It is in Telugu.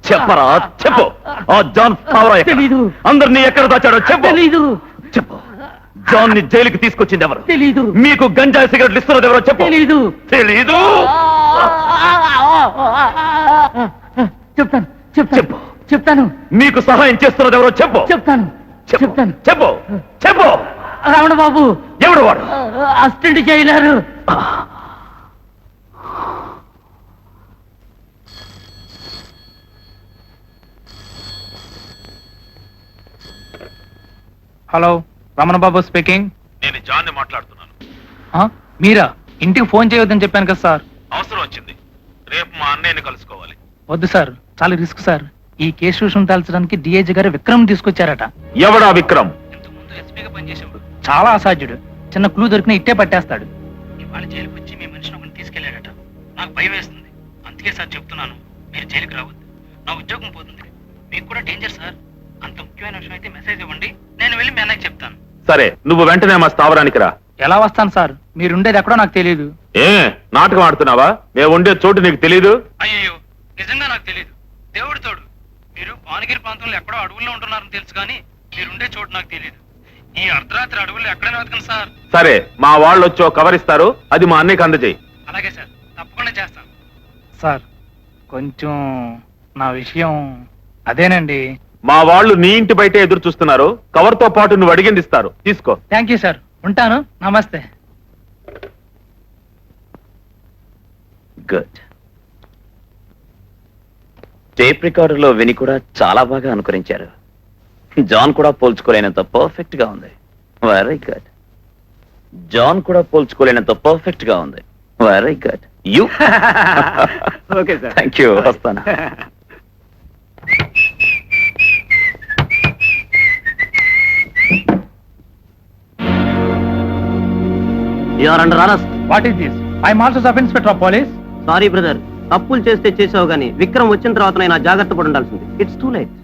చెప్పరా చెప్పు. ఆ జాన్ ఫావరా తెలీదు. అందరినీ ఎక్కడ దాచాడో చెప్పు. తెలీదు. చెప్పు. జాన్ ని జైలుకి తీసుకొచ్చింది ఎవరు? తెలీదు. మీకు గంజాయి సిగరెట్లు ఇస్తున్నది ఎవరో చెప్పు. తెలీదు. తెలీదు. చెప్తాను చెప్తాను చెప్పు. చెప్తాను. మీకు సహాయం చేస్తున్నది ఎవరో చెప్పు. చెప్తాను చెప్తాను. చెప్పు చెప్పు. రావణ బాబు. ఎవడు వాడు? Assistant Jailer. హలో, రమణ బాబు స్పీకింగ్. నేను జాన్ ని మాట్లాడుతున్నాను. మీరా? ఇంటికి ఫోన్ చేయొద్దని చెప్పాను కదా సార్. అవసరం వచ్చింది. రేపు మా అన్నయ్యని కలుసుకోవాలి. వద్దు సార్, చాలా రిస్క్ సార్. ఈ కేసు విషయం తేల్చడానికి డిఐజీ గారు విక్రమ్ తీసుకొచ్చారట. ఎవడా విక్రమ్? ఇంతకుముందు ఎస్పీగా పనిచేసేవాడు. చాలా అసాధ్యుడు. చిన్న క్లూ దొరికిన ఇట్టే పట్టేస్తాడు. ఇవాళ జైలుకి వచ్చి మీ మనిషిని ఒకరిని తీసుకెళ్లాడట. నాకు భయం వేస్తుంది. అందుకే సార్ చెప్తున్నాను, మీరు జైలుకి రావద్దు. నా ఉద్యోగం పోతుంది. మీకు కూడా డేంజర్ సార్. అంత ముఖ్యమైన విషయం అయితే మెసేజ్ ఇవ్వండి, నేను వెళ్ళి మీ అన్నయ్యకి చెప్తాను. సరే, నువ్వు వెంటనే మా స్థావరానికి రా. ఎలా వస్తాను సార్? మీరుండేది ఎక్కడో నాకు తెలియదు. ఏ నాటకం ఆడుతున్నావా? మేము ఉండే చోటు నీకు తెలీదు? అయ్యో, నిజంగా నాకు తెలియదు. దేవుడి తోడు, మీరు పానగిరి ప్రాంతంలో ఎక్కడో అడవుల్లో ఉంటున్నారని తెలుసు, కానీ మీరుండే చోటు నాకు తెలియదు. ఈ అర్ధరాత్రి అడవుల్లో ఎక్కడైనా వెతకండి సార్. సరే, మా వాళ్ళు వచ్చి కవర్ ఇస్తారు, అది మా అన్నయ్యకి అందజేయి. అలాగే సార్, తప్పకుండా చేస్తాను. సార్, కొంచెం నా విషయం అదేనండి. మా వాళ్ళు నీ ఇంటి బయటే ఎదురు చూస్తున్నారు. కవర్ తో పాటు నువ్వు అడిగింది ఇస్తారు, తీసుకో. థ్యాంక్ యూ సార్, ఉంటాను. నమస్తే. గుడ్. టేప్ రికార్డర్ లో విని కూడా చాలా బాగా అనుకరించారు. జాన్ కూడా పోల్చుకోలేనంత పర్ఫెక్ట్ గా ఉంది. Very good. జాన్ కూడా పోల్చుకోలేనంత పర్ఫెక్ట్ గా ఉంది. Very good. You. Okay sir. Thank you. వస్తాను. You are under arrest. What is this? I'm also sub inspector of police. Sorry brother, తప్పులు చేస్తే చేసావు గానీ విక్రమ్ వచ్చిన తర్వాత నేను జాగ్రత్త పడి ఉండాల్సింది. It's too late.